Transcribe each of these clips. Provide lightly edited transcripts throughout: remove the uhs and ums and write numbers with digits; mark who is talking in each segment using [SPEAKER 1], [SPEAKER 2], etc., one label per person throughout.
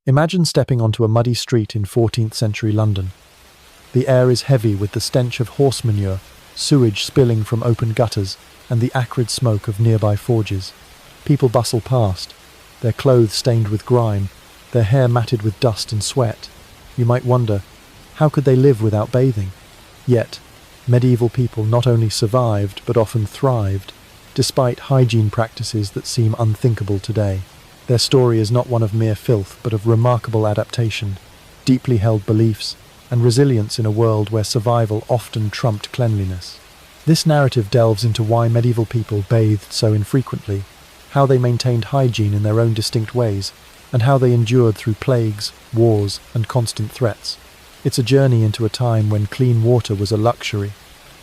[SPEAKER 1] Imagine stepping onto a muddy street in 14th century London. The air is heavy with the stench of horse manure, sewage spilling from open gutters, and the acrid smoke of nearby forges. People bustle past, their clothes stained with grime, their hair matted with dust and sweat. You might wonder, how could they live without bathing? Yet, medieval people not only survived but often thrived, despite hygiene practices that seem unthinkable today. Their story is not one of mere filth but of remarkable adaptation, deeply held beliefs, and resilience in a world where survival often trumped cleanliness. This narrative delves into why medieval people bathed so infrequently, how they maintained hygiene in their own distinct ways, and how they endured through plagues, wars, and constant threats. It's a journey into a time when clean water was a luxury,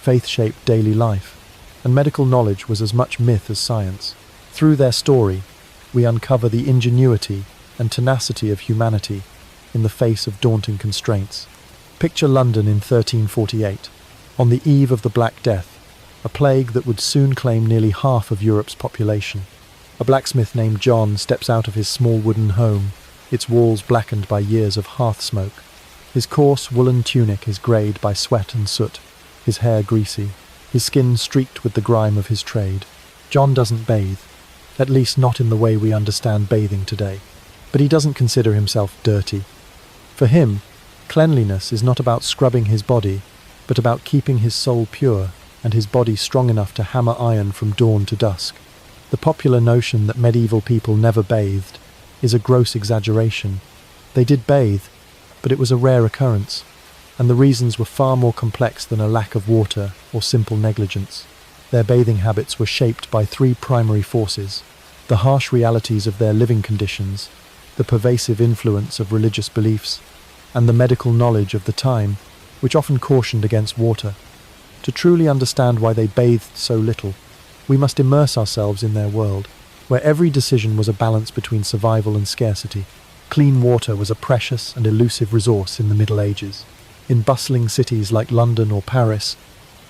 [SPEAKER 1] faith shaped daily life, and medical knowledge was as much myth as science. Through their story, we uncover the ingenuity and tenacity of humanity in the face of daunting constraints. Picture London in 1348, on the eve of the Black Death, a plague that would soon claim nearly half of Europe's population. A blacksmith named John steps out of his small wooden home, its walls blackened by years of hearth smoke. His coarse woolen tunic is greyed by sweat and soot, his hair greasy, his skin streaked with the grime of his trade. John doesn't bathe, at least not in the way we understand bathing today, but he doesn't consider himself dirty. For him, cleanliness is not about scrubbing his body, but about keeping his soul pure and his body strong enough to hammer iron from dawn to dusk. The popular notion that medieval people never bathed is a gross exaggeration. They did bathe, but it was a rare occurrence, and the reasons were far more complex than a lack of water or simple negligence. Their bathing habits were shaped by three primary forces: the harsh realities of their living conditions, the pervasive influence of religious beliefs, and the medical knowledge of the time, which often cautioned against water. To truly understand why they bathed so little, we must immerse ourselves in their world, where every decision was a balance between survival and scarcity. Clean water was a precious and elusive resource in the Middle Ages. In bustling cities like London or Paris,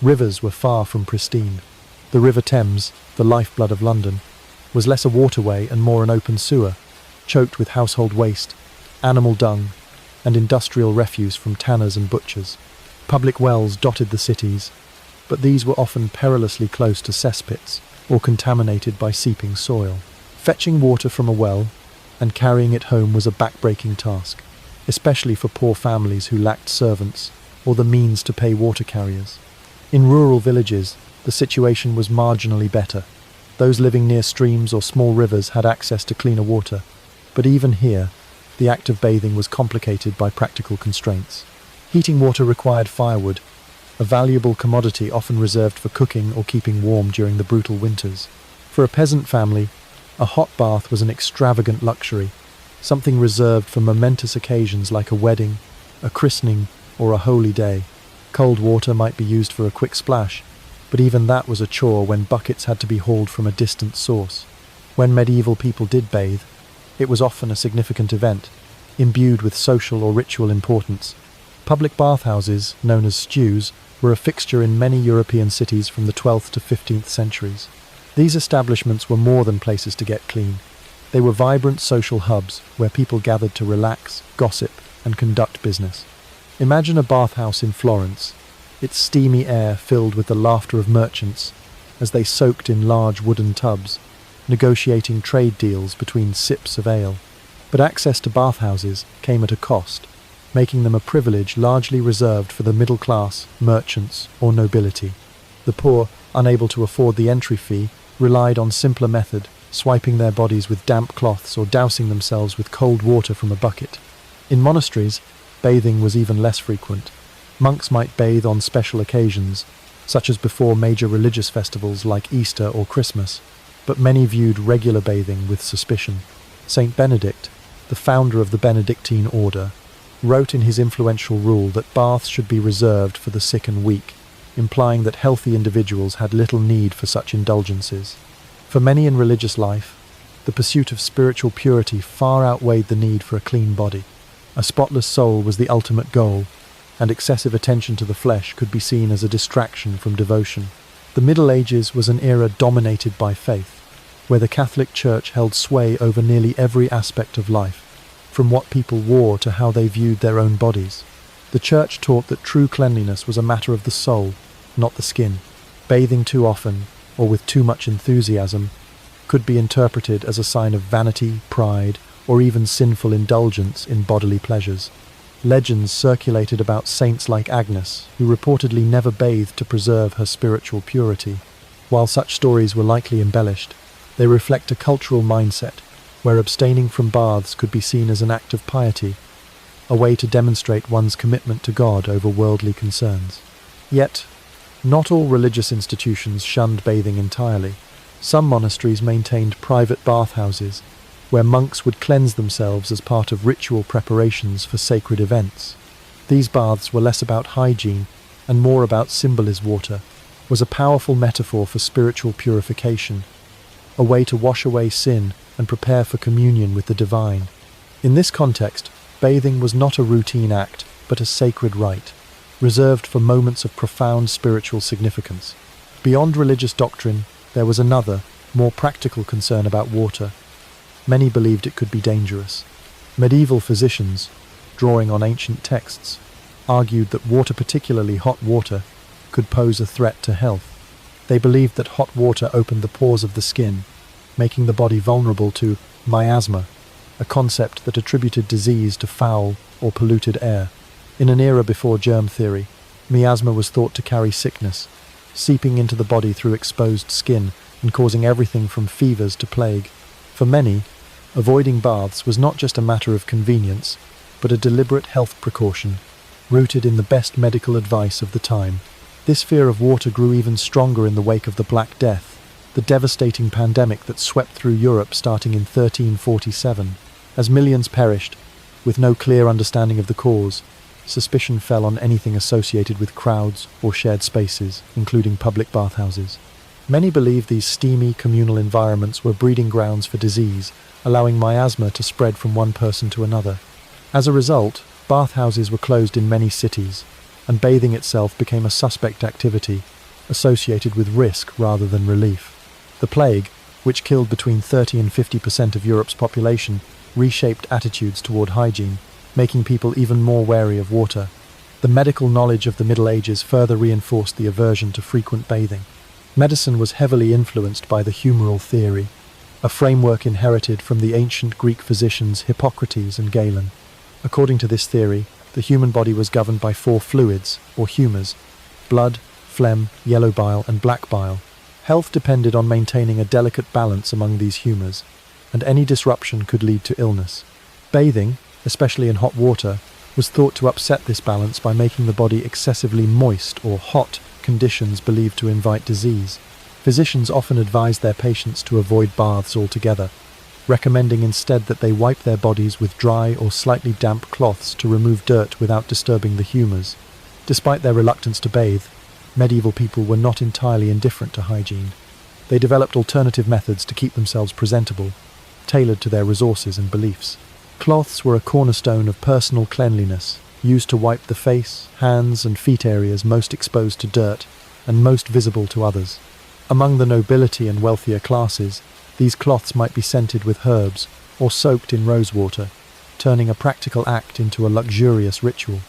[SPEAKER 1] rivers were far from pristine. The River Thames, the lifeblood of London, was less a waterway and more an open sewer, choked with household waste, animal dung, and industrial refuse from tanners and butchers. Public wells dotted the cities, but these were often perilously close to cesspits or contaminated by seeping soil. Fetching water from a well and carrying it home was a back-breaking task, especially for poor families who lacked servants or the means to pay water carriers. In rural villages, the situation was marginally better. Those living near streams or small rivers had access to cleaner water, but even here, the act of bathing was complicated by practical constraints. Heating water required firewood, a valuable commodity often reserved for cooking or keeping warm during the brutal winters. For a peasant family, a hot bath was an extravagant luxury, something reserved for momentous occasions like a wedding, a christening, or a holy day. Cold water might be used for a quick splash, but even that was a chore when buckets had to be hauled from a distant source. When medieval people did bathe, it was often a significant event, imbued with social or ritual importance. Public bathhouses, known as stews, were a fixture in many European cities from the 12th to 15th centuries. These establishments were more than places to get clean. They were vibrant social hubs where people gathered to relax, gossip, and conduct business. Imagine a bathhouse in Florence, its steamy air filled with the laughter of merchants as they soaked in large wooden tubs, negotiating trade deals between sips of ale. But access to bathhouses came at a cost, making them a privilege largely reserved for the middle class, merchants, or nobility. The poor, unable to afford the entry fee, relied on simpler method, swiping their bodies with damp cloths or dousing themselves with cold water from a bucket. In monasteries, bathing was even less frequent. Monks might bathe on special occasions, such as before major religious festivals like Easter or Christmas, but many viewed regular bathing with suspicion. Saint Benedict, the founder of the Benedictine order, wrote in his influential rule that baths should be reserved for the sick and weak, implying that healthy individuals had little need for such indulgences. For many in religious life, the pursuit of spiritual purity far outweighed the need for a clean body. A spotless soul was the ultimate goal, and excessive attention to the flesh could be seen as a distraction from devotion. The Middle Ages was an era dominated by faith, where the Catholic Church held sway over nearly every aspect of life. from what people wore to how they viewed their own bodies. The church taught that true cleanliness was a matter of the soul, not the skin. Bathing too often, or with too much enthusiasm, could be interpreted as a sign of vanity, pride, or even sinful indulgence in bodily pleasures. Legends circulated about saints like Agnes, who reportedly never bathed to preserve her spiritual purity. While such stories were likely embellished, they reflect a cultural mindset where abstaining from baths could be seen as an act of piety, a way to demonstrate one's commitment to God over worldly concerns. Yet, not all religious institutions shunned bathing entirely. Some monasteries maintained private bathhouses, where monks would cleanse themselves as part of ritual preparations for sacred events. These baths were less about hygiene and more about symbolism. Water was a powerful metaphor for spiritual purification, a way to wash away sin and prepare for communion with the divine. In this context, bathing was not a routine act, but a sacred rite, reserved for moments of profound spiritual significance. Beyond religious doctrine, there was another, more practical concern about water. Many believed it could be dangerous. Medieval physicians, drawing on ancient texts, argued that water, particularly hot water, could pose a threat to health. They believed that hot water opened the pores of the skin, making the body vulnerable to miasma, a concept that attributed disease to foul or polluted air. In an era before germ theory, miasma was thought to carry sickness, seeping into the body through exposed skin and causing everything from fevers to plague. For many, avoiding baths was not just a matter of convenience, but a deliberate health precaution, rooted in the best medical advice of the time. This fear of water grew even stronger in the wake of the Black Death, the devastating pandemic that swept through Europe starting in 1347. As millions perished, with no clear understanding of the cause, suspicion fell on anything associated with crowds or shared spaces, including public bathhouses. Many believed these steamy, communal environments were breeding grounds for disease, allowing miasma to spread from one person to another. As a result, bathhouses were closed in many cities, and bathing itself became a suspect activity, associated with risk rather than relief. The plague, which killed between 30 and 50% of Europe's population, reshaped attitudes toward hygiene, making people even more wary of water. The medical knowledge of the Middle Ages further reinforced the aversion to frequent bathing. Medicine was heavily influenced by the humoral theory, a framework inherited from the ancient Greek physicians Hippocrates and Galen. According to this theory, the human body was governed by 4 fluids, or humours: blood, phlegm, yellow bile, and black bile. Health depended on maintaining a delicate balance among these humours, and any disruption could lead to illness. Bathing, especially in hot water, was thought to upset this balance by making the body excessively moist or hot, conditions believed to invite disease. Physicians often advised their patients to avoid baths altogether, recommending instead that they wipe their bodies with dry or slightly damp cloths to remove dirt without disturbing the humours. Despite their reluctance to bathe, medieval people were not entirely indifferent to hygiene. They developed alternative methods to keep themselves presentable, tailored to their resources and beliefs. Cloths were a cornerstone of personal cleanliness, used to wipe the face, hands, and feet areas most exposed to dirt and most visible to others. Among the nobility and wealthier classes, these cloths might be scented with herbs or soaked in rosewater, turning a practical act into a luxurious ritual.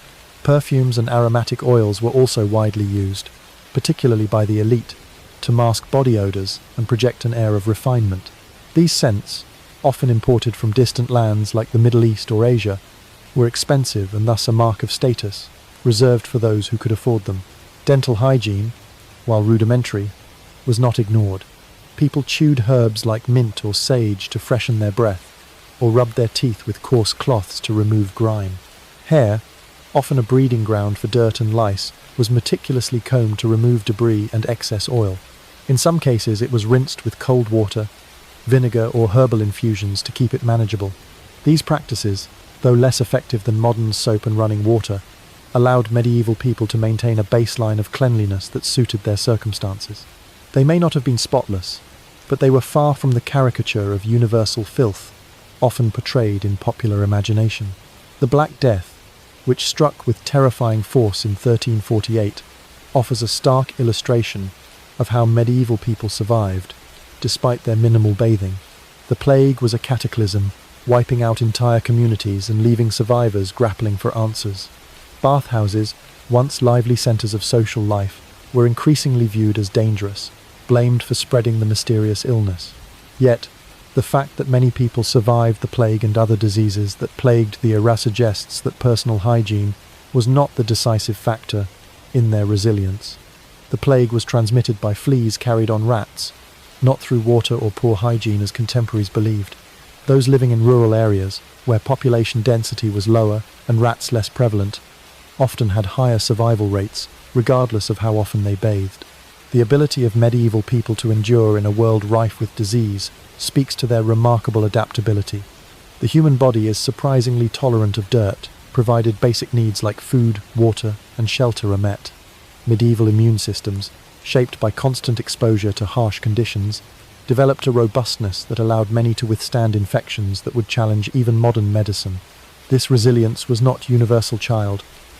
[SPEAKER 1] Perfumes and aromatic oils were also widely used, particularly by the elite, to mask body odors and project an air of refinement. These scents, often imported from distant lands like the Middle East or Asia, were expensive and thus a mark of status, reserved for those who could afford them. Dental hygiene, while rudimentary, was not ignored. People chewed herbs like mint or sage to freshen their breath, or rubbed their teeth with coarse cloths to remove grime. Hair, often a breeding ground for dirt and lice, was meticulously combed to remove debris and excess oil. In some cases it was rinsed with cold water, vinegar or herbal infusions to keep it manageable. These practices, though less effective than modern soap and running water, allowed medieval people to maintain a baseline of cleanliness that suited their circumstances. They may not have been spotless, but they were far from the caricature of universal filth, often portrayed in popular imagination. The Black Death, which struck with terrifying force in 1348, offers a stark illustration of how medieval people survived, despite their minimal bathing. The plague was a cataclysm, wiping out entire communities and leaving survivors grappling for answers. Bathhouses, once lively centers of social life, were increasingly viewed as dangerous, blamed for spreading the mysterious illness. Yet, the fact that many people survived the plague and other diseases that plagued the era suggests that personal hygiene was not the decisive factor in their resilience. The plague was transmitted by fleas carried on rats, not through water or poor hygiene as contemporaries believed. Those living in rural areas, where population density was lower and rats less prevalent, often had higher survival rates, regardless of how often they bathed. The ability of medieval people to endure in a world rife with disease speaks to their remarkable adaptability. The human body is surprisingly tolerant of dirt, provided basic needs like food, water, and shelter are met. Medieval immune systems, shaped by constant exposure to harsh conditions, developed a robustness that allowed many to withstand infections that would challenge even modern medicine. This resilience was not universal.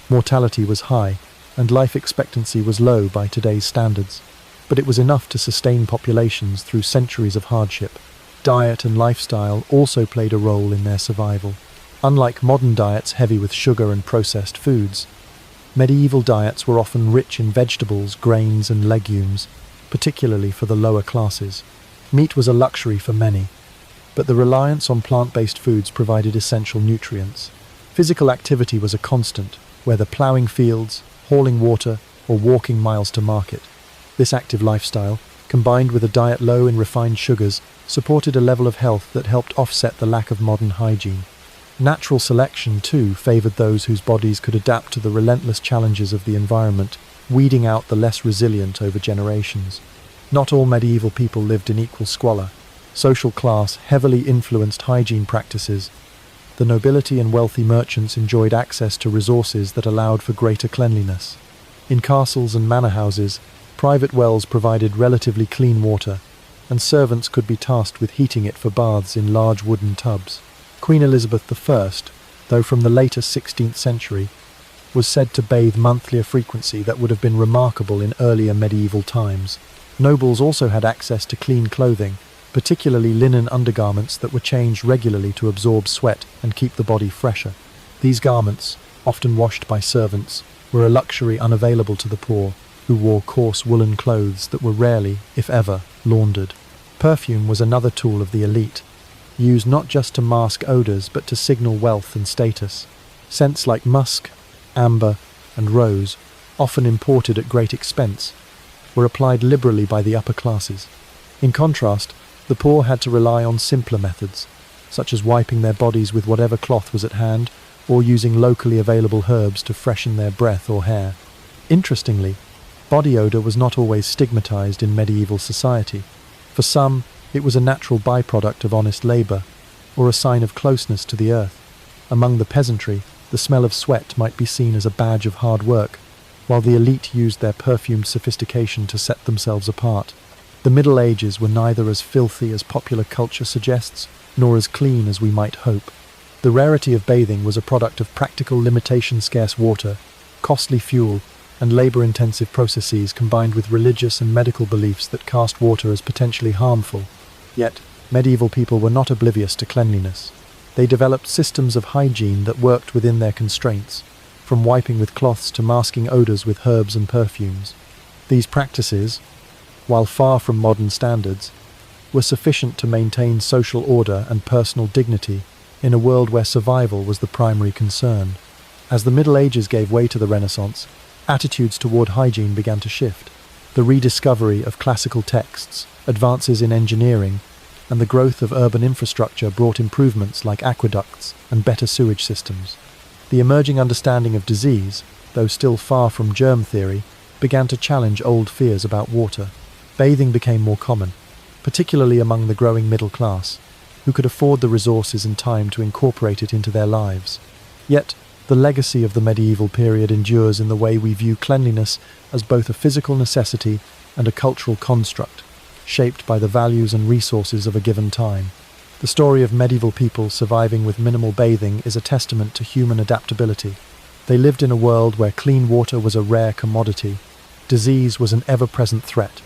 [SPEAKER 1] Mortality was high, and life expectancy was low by today's standards, but it was enough to sustain populations through centuries of hardship. Diet and lifestyle also played a role in their survival. Unlike modern diets heavy with sugar and processed foods, medieval diets were often rich in vegetables, grains, and legumes, particularly for the lower classes. Meat was a luxury for many, but the reliance on plant-based foods provided essential nutrients. Physical activity was a constant, whether ploughing fields, hauling water, or walking miles to market. This active lifestyle, combined with a diet low in refined sugars, supported a level of health that helped offset the lack of modern hygiene. Natural selection, too, favored those whose bodies could adapt to the relentless challenges of the environment, weeding out the less resilient over generations. Not all medieval people lived in equal squalor. Social class heavily influenced hygiene practices. The nobility and wealthy merchants enjoyed access to resources that allowed for greater cleanliness. In castles and manor houses, private wells provided relatively clean water, and servants could be tasked with heating it for baths in large wooden tubs. Queen Elizabeth I, though from the later 16th century, was said to bathe monthly, a frequency that would have been remarkable in earlier medieval times. Nobles also had access to clean clothing, particularly linen undergarments that were changed regularly to absorb sweat and keep the body fresher. These garments, often washed by servants, were a luxury unavailable to the poor, who wore coarse woolen clothes that were rarely, if ever, laundered. Perfume was another tool of the elite, used not just to mask odors but to signal wealth and status. Scents like musk, amber, and rose, often imported at great expense, were applied liberally by the upper classes. In contrast, the poor had to rely on simpler methods, such as wiping their bodies with whatever cloth was at hand, or using locally available herbs to freshen their breath or hair. Interestingly, body odor was not always stigmatized in medieval society. For some, it was a natural byproduct of honest labor, or a sign of closeness to the earth. Among the peasantry, the smell of sweat might be seen as a badge of hard work, while the elite used their perfumed sophistication to set themselves apart. The Middle Ages were neither as filthy as popular culture suggests, nor as clean as we might hope. The rarity of bathing was a product of practical limitation: scarce water, costly fuel, and labor-intensive processes combined with religious and medical beliefs that cast water as potentially harmful. Yet, medieval people were not oblivious to cleanliness. They developed systems of hygiene that worked within their constraints, from wiping with cloths to masking odors with herbs and perfumes. These practices, while far from modern standards, were sufficient to maintain social order and personal dignity in a world where survival was the primary concern. As the Middle Ages gave way to the Renaissance, attitudes toward hygiene began to shift. The rediscovery of classical texts, advances in engineering, and the growth of urban infrastructure brought improvements like aqueducts and better sewage systems. The emerging understanding of disease, though still far from germ theory, began to challenge old fears about water. Bathing became more common, particularly among the growing middle class, who could afford the resources and time to incorporate it into their lives. Yet, the legacy of the medieval period endures in the way we view cleanliness as both a physical necessity and a cultural construct, shaped by the values and resources of a given time. The story of medieval people surviving with minimal bathing is a testament to human adaptability. They lived in a world where clean water was a rare commodity, disease was an ever-present threat,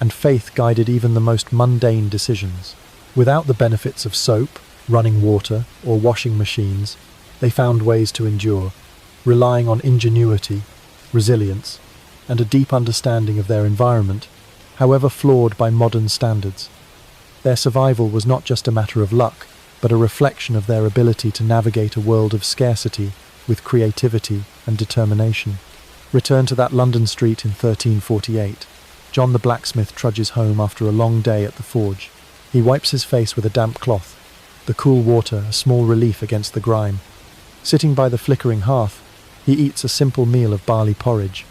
[SPEAKER 1] and faith guided even the most mundane decisions. Without the benefits of soap, running water, or washing machines, they found ways to endure, relying on ingenuity, resilience, and a deep understanding of their environment, however flawed by modern standards. Their survival was not just a matter of luck, but a reflection of their ability to navigate a world of scarcity with creativity and determination. Returned to that London street in 1348, John the blacksmith trudges home after a long day at the forge. He wipes his face with a damp cloth, the cool water a small relief against the grime. Sitting by the flickering hearth, he eats a simple meal of barley porridge,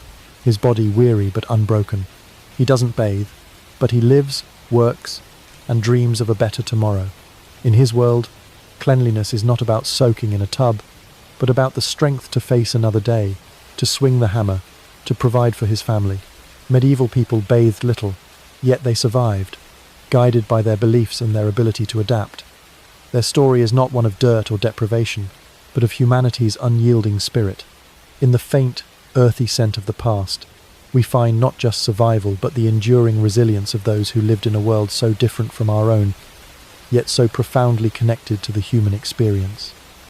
[SPEAKER 1] his body weary but unbroken. He doesn't bathe, but he lives, works, and dreams of a better tomorrow. In his world, cleanliness is not about soaking in a tub, but about the strength to face another day, to swing the hammer, to provide for his family. Medieval people bathed little, yet they survived, guided by their beliefs and their ability to adapt. Their story is not one of dirt or deprivation, but of humanity's unyielding spirit. In the faint, earthy scent of the past, we find not just survival but the enduring resilience of those who lived in a world so different from our own, yet so profoundly connected to the human experience.